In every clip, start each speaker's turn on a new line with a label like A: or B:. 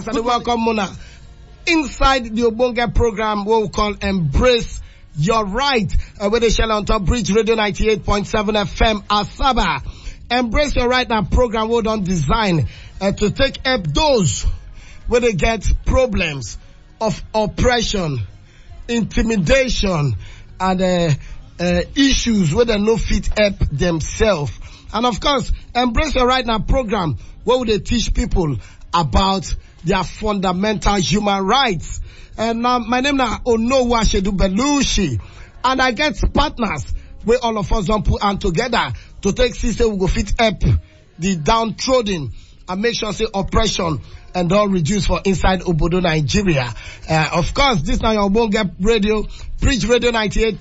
A: As I welcome Mona inside the Obonga program, what we call Embrace Your Right, where they share on Top Bridge Radio 98.7 FM Asaba. Embrace Your Right, that program we don't design to take up those where they get problems of oppression, intimidation, and issues where they no fit help themselves. And of course, Embrace Your Right, now program where would they teach people about their fundamental human rights. And my name is Onowa Shedu Belushi, and I get partners where all of us don't put hand together to take system we go fit help the downtrodden and make sure say oppression and all reduce for inside Obodo, Nigeria. Of course, this now your Obonga Radio, Bridge Radio 98.7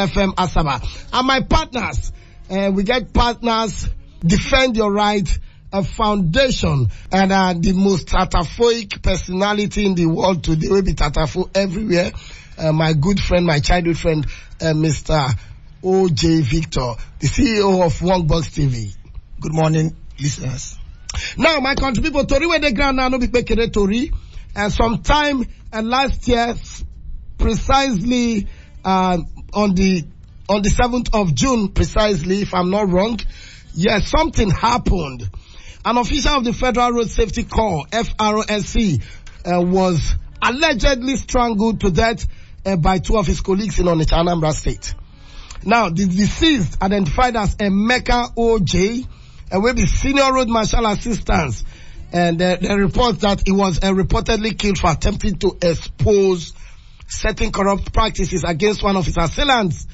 A: FM Asaba. And my partners, we get partners, Defend Your Right, a foundation, and the most tataphoic personality in the world today will be tatapho everywhere. My good friend, my childhood friend, Mr. Ojei Victor, the CEO of One Box TV.
B: Good morning, listeners.
A: Now, my country people, Tori where they ground now, no be pekere Tori. And sometime last year, precisely on the 7th of June, precisely, if I'm not wrong, yes, something happened. An official of the Federal Road Safety Corps, FRSC, was allegedly strangled to death by two of his colleagues in Onitsha, Anambra State. Now, the deceased, identified as Emeka Ojei, will be senior road marshal assistants, and they report that he was reportedly killed for attempting to expose certain corrupt practices against one of his assailants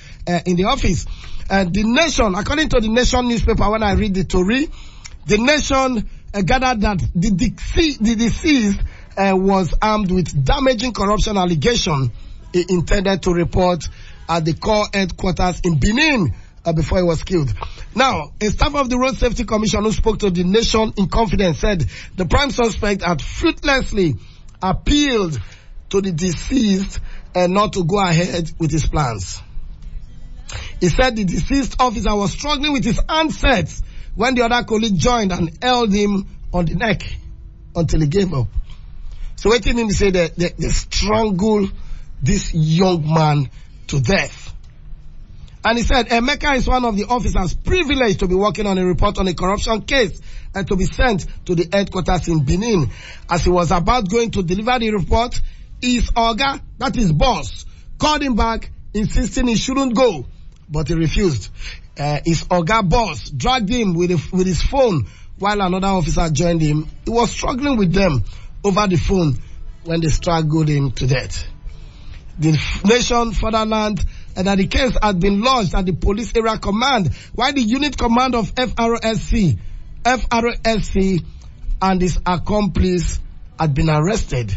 A: in the office. The Nation, according to the Nation newspaper, when I read the story, the Nation gathered that the deceased was armed with damaging corruption allegation he intended to report at the Corps headquarters in Benin before he was killed. Now, a staff of the Road Safety Commission who spoke to the Nation in confidence said the prime suspect had fruitlessly appealed to the deceased not to go ahead with his plans. He said the deceased officer was struggling with his handsets when the other colleague joined and held him on the neck until he gave up. So waiting him to say that they strangled this young man to death. And he said Emeka is one of the officers privileged to be working on a report on a corruption case and to be sent to the headquarters in Benin. As he was about going to deliver the report, his Oga, that is boss, called him back, insisting he shouldn't go, but he refused. His Oga boss dragged him with his phone while another officer joined him. He was struggling with them over the phone when they strangled him to death. The Nation further learned that the case had been lodged at the police area command, while the unit command of FRSC and his accomplice had been arrested.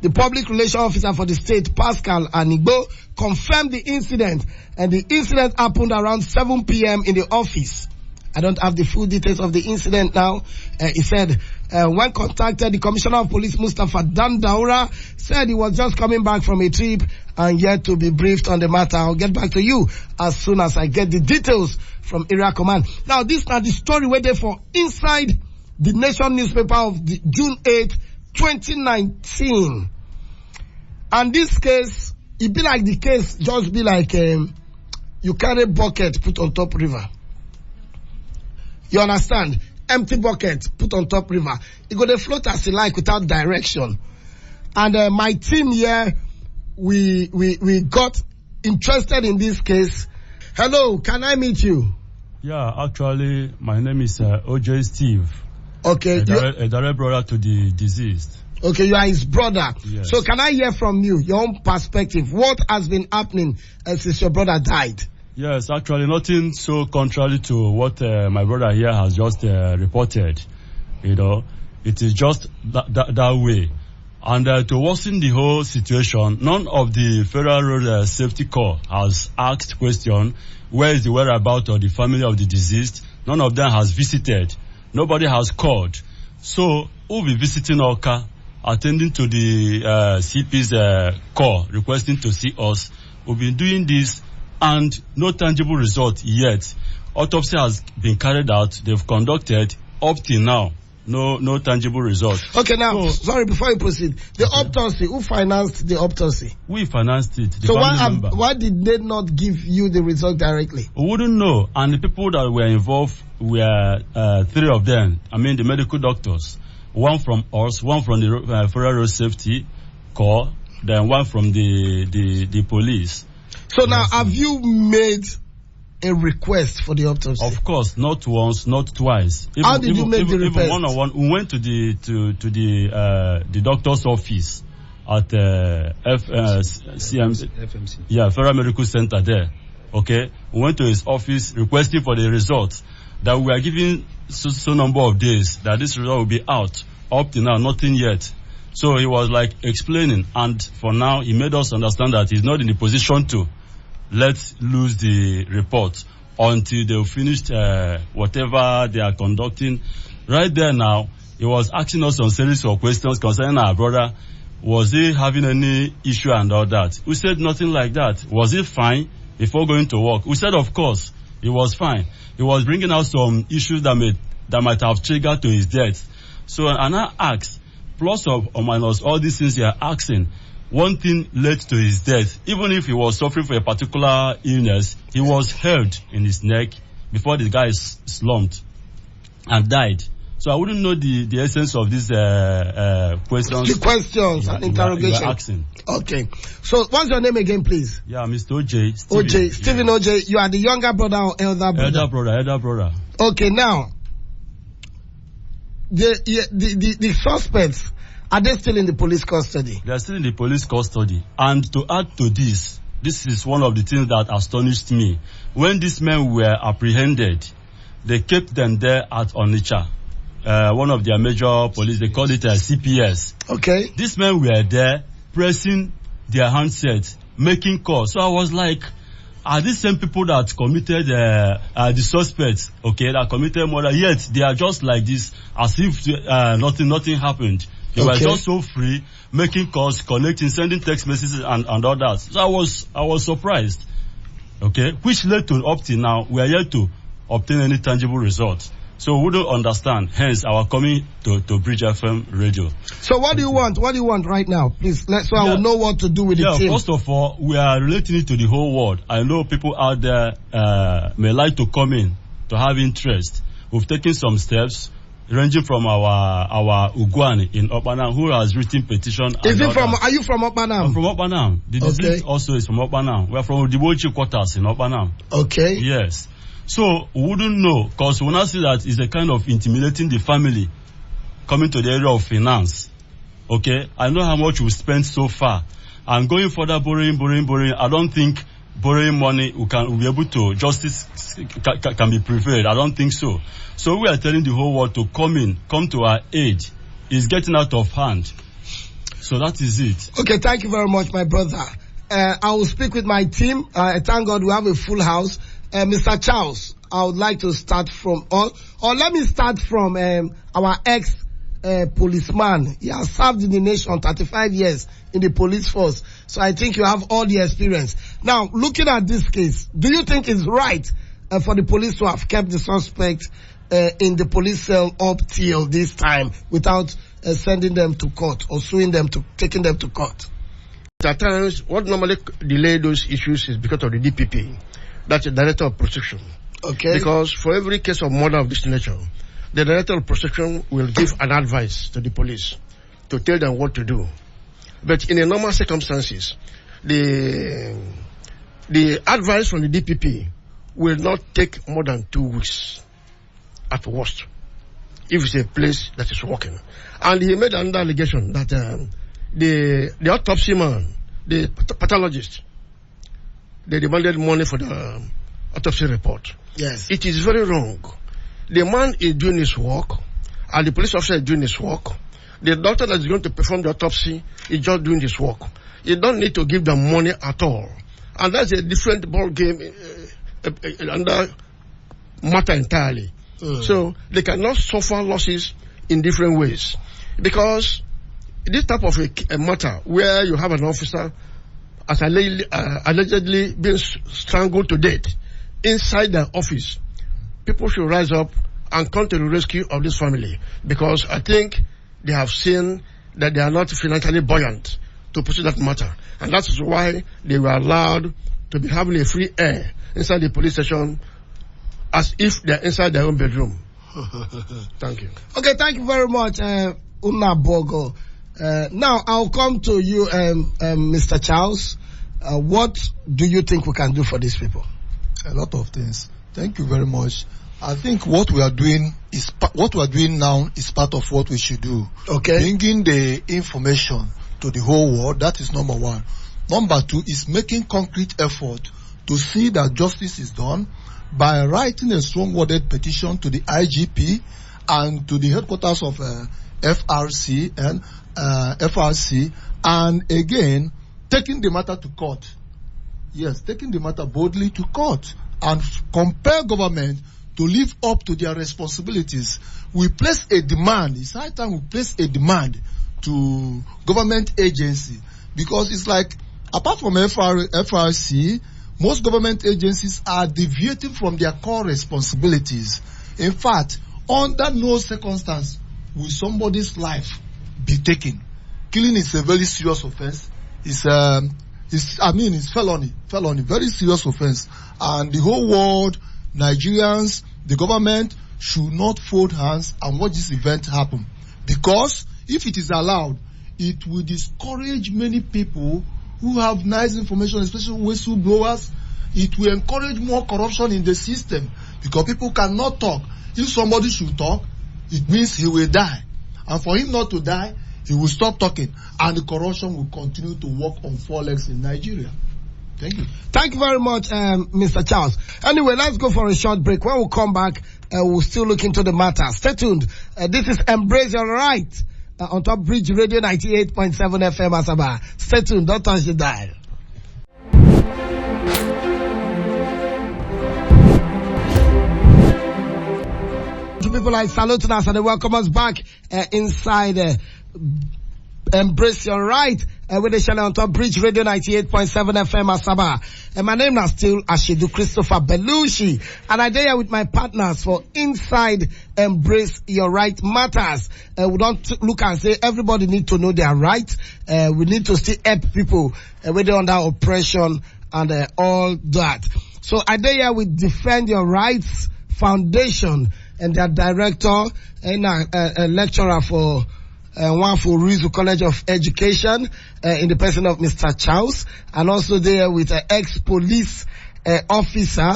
A: The public relations officer for the state, Pascal Anigbo, confirmed the incident, and the incident happened around 7 p.m. in the office. I don't have the full details of the incident now. He said, when contacted, the Commissioner of Police, Mustafa Dandaura, said he was just coming back from a trip and yet to be briefed on the matter. I'll get back to you as soon as I get the details from Area Command. Now, this is the story waiting for inside the Nation newspaper of the June 8th, 2019. And this case, it be like the case, just be like you carry bucket, put on top river. You understand? Empty bucket, put on top river. It go to float as you like without direction. And my team here, we got interested in this case. Hello, can I meet you?
C: Yeah, actually, my name is Ojei Steve.
A: Okay.
C: A direct brother to the deceased.
A: Okay, you are his brother.
C: Yes.
A: So can I hear from you, your own perspective? What has been happening since your brother died?
C: Yes, actually, nothing so contrary to what my brother here has just reported. You know, it is just that way. And to worsen the whole situation, none of the Federal Road Safety Corps has asked question, where is the whereabouts of the family of the deceased? None of them has visited. Nobody has called. So, who will be visiting Oka, attending to the CP's call, requesting to see us? We've been doing this and no tangible result yet. Autopsy has been carried out. They've conducted up till now. no tangible result.
A: Okay, now, sorry, before you proceed, the autopsy, who financed the autopsy?
C: We financed it.
A: So why did they not give you the result directly?
C: We wouldn't know. And the people that were involved were 3 of them. I mean, the medical doctors. One from us, one from the Federal Road Safety Corps, then one from the police.
A: So now, have you made a request for the autopsy?
C: Of course, not once, not twice.
A: How did you make the request?
C: Even one-on-one, we went to the doctor's office at FMC. Yeah, Federal Medical Center there. Okay, we went to his office requesting for the results that we are giving so number of days that this result will be out. Up to now, nothing yet. So he was like explaining, and for now, he made us understand that he's not in the position to let loose the report until they've finished whatever they are conducting. Right there now, he was asking us some series of questions concerning our brother. Was he having any issue and all that? We said nothing like that. Was he fine before going to work? We said, of course, he was fine. He was bringing out some issues that might have triggered to his death. So, and I asked, plus or minus all these things you are asking, one thing led to his death. Even if he was suffering for a particular illness, he was held in his neck before the guy slumped and died. So I wouldn't know the essence of these questions.
A: The questions and interrogation.
C: You are asking.
A: Okay. So what's your name again, please?
C: Yeah, Mr. Ojei.
A: Stephen Ojei. You are the younger brother or elder brother?
C: Elder brother.
A: Okay, now, the suspects, are they still in the police custody?
C: They are still in the police custody. And to add to this is one of the things that astonished me. When these men were apprehended, they kept them there at Onitsha. One of their major police, they called it a CPS.
A: Okay.
C: These men were there pressing their handsets, making calls. So I was like, are these same people that committed the suspects, okay, that committed murder, yet they are just like this, as if nothing happened. They were just so free, making calls, connecting, sending text messages and all that. So I was surprised, okay, which led to up till now, we are yet to obtain any tangible results. So we don't understand, hence our coming to Bridge FM radio.
A: So what do you want? What do you want right now? Please, so I will know what to do with the team.
C: First of all, we are relating it to the whole world. I know people out there may like to come in, to have interest. We've taken some steps, ranging from our Ugwani in Opanam, who has written petition.
A: Are you from Opanam?
C: I'm from Opanam. The district also is from Opanam. We are from the Dibochi quarters in Opanam.
A: Okay.
C: Yes. So we wouldn't know, because we now see that it's a kind of intimidating the family coming to the area of finance. Okay, I know how much we spent so far, and going further borrowing. I don't think borrowing money will be able to, justice can be prevailed. I don't think so. So we are telling the whole world to come to our aid. It's getting out of hand. So that is it.
A: Okay, thank you very much, my brother. I will speak with my team. Thank God we have a full house. Mr. Charles, I would like to start from, or let me start from our ex-policeman. He has served in the nation 35 years in the police force. So I think you have all the experience. Now, looking at this case, do you think it's right for the police to have kept the suspect in the police cell up till this time without sending them to court or taking them to court?
B: At times, what normally delay those issues is because of the DPP. That's the Director of Prosecution.
A: Okay.
B: Because for every case of murder of this nature, the Director of Prosecution will give an advice to the police to tell them what to do. But in the normal circumstances, the advice from the DPP will not take more than 2 weeks at worst, if it's a place that is working. And he made another allegation that the autopsy man, the pathologist, they demanded money for the autopsy report.
A: Yes.
B: It is very wrong. The man is doing his work, and the police officer is doing his work. The doctor that is going to perform the autopsy is just doing his work. You don't need to give them money at all. And that's a different ball game, another matter entirely. So they cannot suffer losses in different ways. Because this type of a matter where you have an officer as allegedly being strangled to death inside the office, people should rise up and come to the rescue of this family, because I think they have seen that they are not financially buoyant to pursue that matter. And that is why they were allowed to be having a free air inside the police station as if they're inside their own bedroom. Thank you.
A: Okay, thank you very much, Unabogo. Now, I'll come to you, Mr. Charles. What do you think we can do for these people?
D: A lot of things. Thank you very much. I think what we are doing now is part of what we should do.
A: Okay.
D: Bringing the information to the whole world, that is number one. Number two is making concrete effort to see that justice is done by writing a strong-worded petition to the IGP and to the headquarters of FRSC, and again, taking the matter to court. Yes, taking the matter boldly to court and compel government to live up to their responsibilities. We place a demand, it's high time we place a demand to government agency, because it's like, apart from FRSC, most government agencies are deviating from their core responsibilities. In fact, under no circumstance will somebody's life be taken. Killing is a very serious offense. It's felony, very serious offense. And the whole world, Nigerians, the government should not fold hands and watch this event happen. Because if it is allowed, it will discourage many people who have nice information, especially whistleblowers. It will encourage more corruption in the system, because people cannot talk. If somebody should talk, it means he will die. And for him not to die, he will stop talking. And the corruption will continue to walk on four legs in Nigeria. Thank you.
A: Thank you very much, Mr. Charles. Anyway, let's go for a short break. When we come back, we'll still look into the matter. Stay tuned. This is Embrace Your Right on Top Bridge Radio 98.7 FM Asaba. Stay tuned. Don't touch the dial. People, I salute us and welcome us back inside Embrace Your Right with the channel on Top Bridge Radio 98.7 FM Asaba. And my name is still Ashidu Christopher Belushi, and I'm here with my partners for Inside Embrace Your Right Matters. We don't look and say everybody need to know their right. We need to still help people when they're under oppression and all that. So I'm here with Defend Your Rights Foundation and their director and a lecturer for one for Rizu College of Education in the person of Mr. Charles, and also there with an ex-police officer.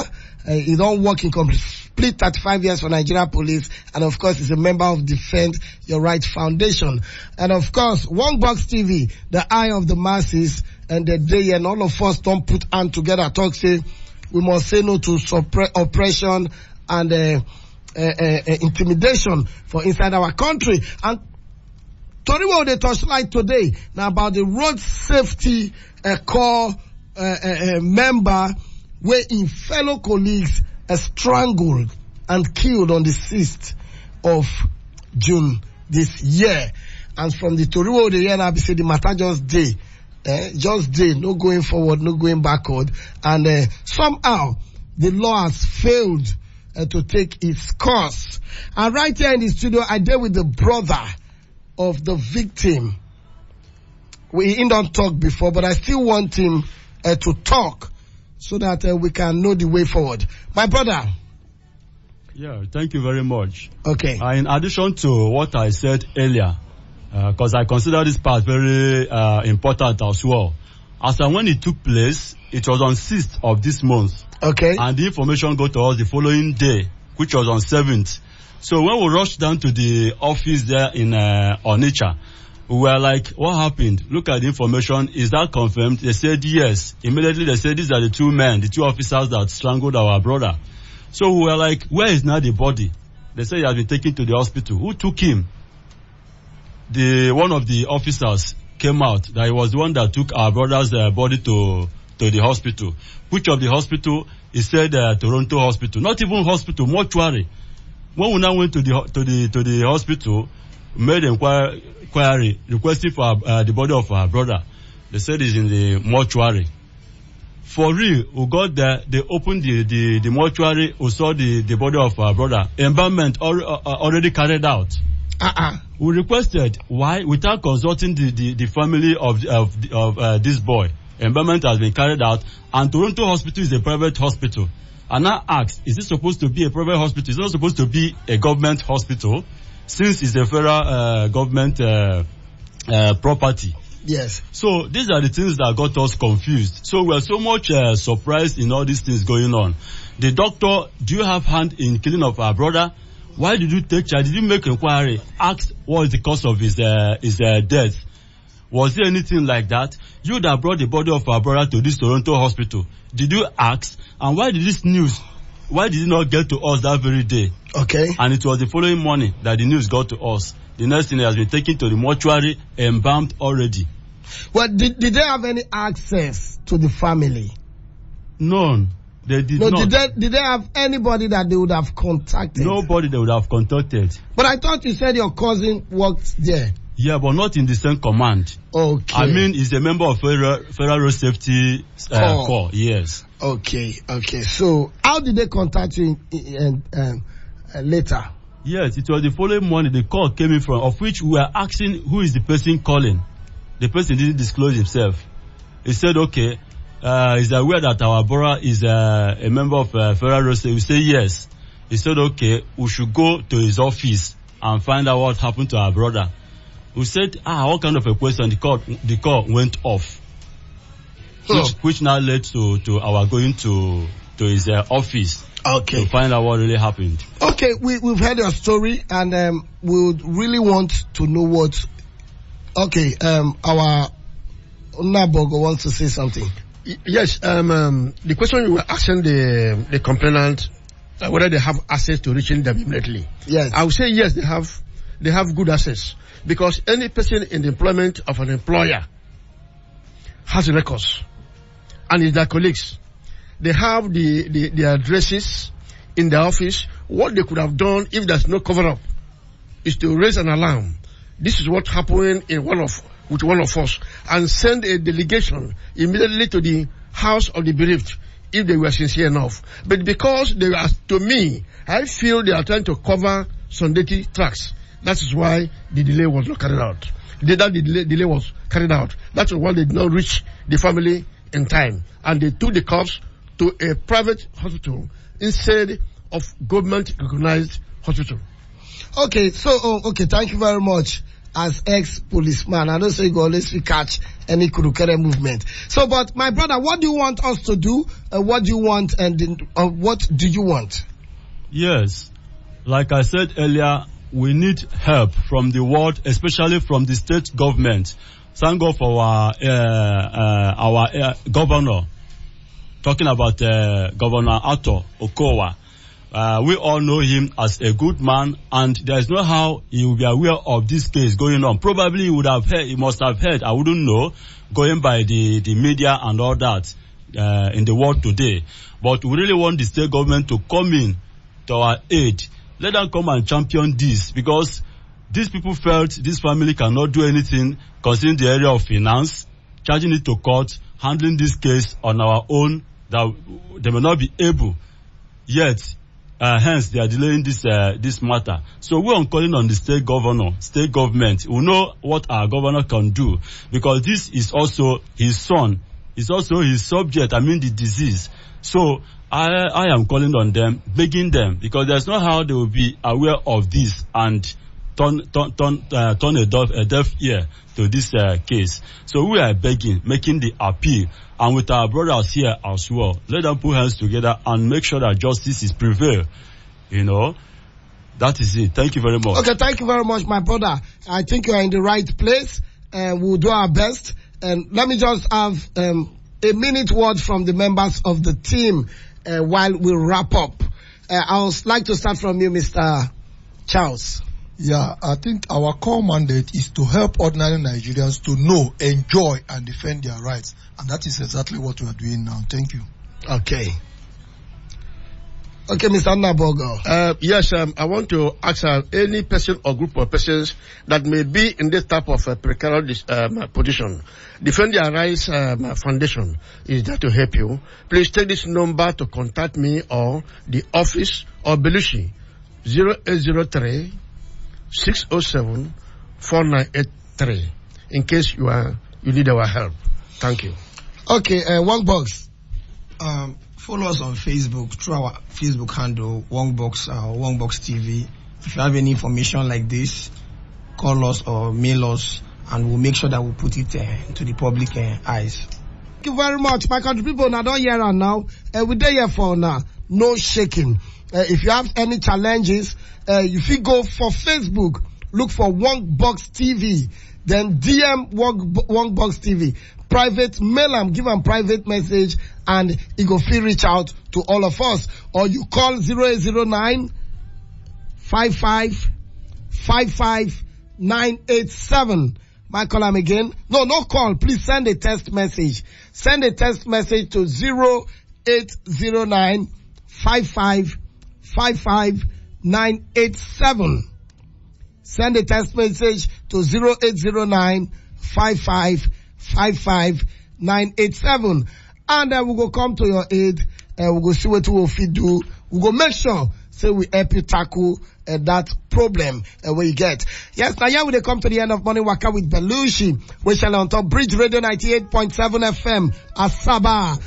A: He don't work in complete 35 years for Nigeria Police, and of course he's a member of Defend Your Right Foundation. And of course, One Box TV, the eye of the masses, and the day and all of us don't put hand together, talk say we must say no to oppression and intimidation for inside our country. And Toriwo they touchlight today now about the road safety corps member where in fellow colleagues strangled and killed on the 6th of June this year. And from the Toriwo they hear now be say the matter just day, no going forward, no going backward, and somehow the law has failed to take its course. And right here in the studio, I deal with the brother of the victim. We don't talk before, but I still want him to talk so that we can know the way forward. My brother.
C: Yeah, thank you very much.
A: Okay.
C: In addition to what I said earlier, because I consider this part very important as well. As and when it took place, it was on 6th of this month.
A: Okay.
C: And the information got to us the following day, which was on 7th. So when we rushed down to the office there in Onitsha, we were like, what happened? Look at the information. Is that confirmed? They said yes. Immediately they said these are the two men, the two officers that strangled our brother. So we were like, where is now the body? They said he has been taken to the hospital. Who took him? One of the officers came out that he was the one that took our brother's body to the hospital. Which of the hospital? He said Toronto Hospital. Not even hospital, mortuary. When we now went to the hospital, made inquiry requesting for the body of our brother. They said he's in the mortuary. For real, we got there, they opened the mortuary, we saw the body of our brother. Embalmment already carried out. We requested, why, without consulting the family of this boy, embalmment has been carried out, and Toronto Hospital is a private hospital. And I asked, is it supposed to be a private hospital? It's not supposed to be a government hospital, since it's a federal government property.
A: Yes.
C: So these are the things that got us confused. So we are so much surprised in all these things going on. The doctor, do you have hand in killing of our brother? Why did you take charge? Did you make inquiry? Ask what is the cause of his death? Was there anything like that? You that brought the body of our brother to this Toronto hospital, did you ask? And why did this news, why did it not get to us that very day?
A: Okay.
C: And it was the following morning that the news got to us. The next thing has been taken to the mortuary, embalmed already.
A: Well, did they have any access to the family?
C: None. They did not.
A: Did they have anybody that they would have contacted?
C: Nobody they would have contacted.
A: But I thought you said your cousin worked there.
C: Yeah, but not in the same command.
A: Okay.
C: I mean, he's a member of Federal Road Safety Corps. Yes.
A: Okay. So, how did they contact you later?
C: Yes, it was the following morning the call came in from, of which we were asking who is the person calling. The person didn't disclose himself. He said, okay, is aware that our brother is a member of Federal Road Safety. We say yes. He said, okay, we should go to his office and find out what happened to our brother. We said, what kind of a question? The call went off. Which now led to our going to his office.
A: Okay.
C: To find out what really happened.
A: Okay, we've heard your story, and we would really want to know what. Okay, our Nabogo wants to say something.
B: Yes, the question you were asking the complainant, whether they have access to reaching them immediately.
A: Yes.
B: I would say yes, they have good access, because any person in the employment of an employer has records, and it's their colleagues. They have the addresses in the office. What they could have done if there's no cover-up is to raise an alarm. This is what happened with one of us, and send a delegation immediately to the house of the bereaved if they were sincere enough. But because they are, to me, I feel they are trying to cover some dirty tracks. That is why the delay was not carried out. The delay was carried out. That is why they did not reach the family in time, and they took the corpse to a private hospital instead of government-recognized hospital.
A: Okay, so thank you very much. As ex-policeman, I don't say you always catch any Kurukere movement. So, but my brother, what do you want us to do? What do you want, and what do you want?
C: Yes, like I said earlier, we need help from the world, especially from the state government. Thank God for our governor. Talking about Governor Ato Okowa. We all know him as a good man, and there is no how he will be aware of this case going on. Probably he must have heard, I wouldn't know, going by the media and all that in the world today. But we really want the state government to come in to our aid. Let them come and champion this, because these people felt this family cannot do anything concerning the area of finance, charging it to court, handling this case on our own, that they may not be able yet. Hence, they are delaying this matter. So we are calling on the state government. We know what our governor can do, because this is also his son. It's also his subject. The disease. So I am calling on them, begging them, because there's no how they will be aware of this and turn a deaf ear to this case. So we are begging, making the appeal, and with our brothers here as well, let them put hands together and make sure that justice is prevailed. That is it. Thank you very much.
A: Okay, thank you very much, my brother. I think you are in the right place, and we'll do our best. And let me just have a minute word from the members of the team while we wrap up. I would like to start from you, Mr. Charles.
D: Yeah, I think our core mandate is to help ordinary Nigerians to know, enjoy, and defend their rights. And that is exactly what we are doing now. Thank you.
A: Okay. Okay, Mr. Nabogo.
B: Yes, I want to ask any person or group of persons that may be in this type of precarious position. Defend Their Rights Foundation is there to help you. Please take this number to contact me or the office or Belushi 0803 607 4983 in case you need our help. Thank you.
A: Okay, one box.
E: Follow us on Facebook through our Facebook handle, Wongbox TV. If you have any information like this, call us or mail us, and we'll make sure that we put it into the public eyes.
A: Thank you very much, my country people. Now don't hear and now. We're there here for now. No shaking. If you have any challenges, if you go for Facebook, look for Wongbox TV, then DM Wongbox TV. Private mail them, give them private message, and it go free reach out to all of us. Or you call 0809 55 55 987. My call them again. No call. Please send a text message. Send a text message to 0809 55 55 987. Send a text message to 0809 55 55987, and we'll go come to your aid, and we'll go see what we'll do. We'll go make sure, say we help you tackle that problem where you get. Yes, now here we come to the end of Morning Waka with Belushi. We shall on top Bridge Radio 98.7 FM, Asaba.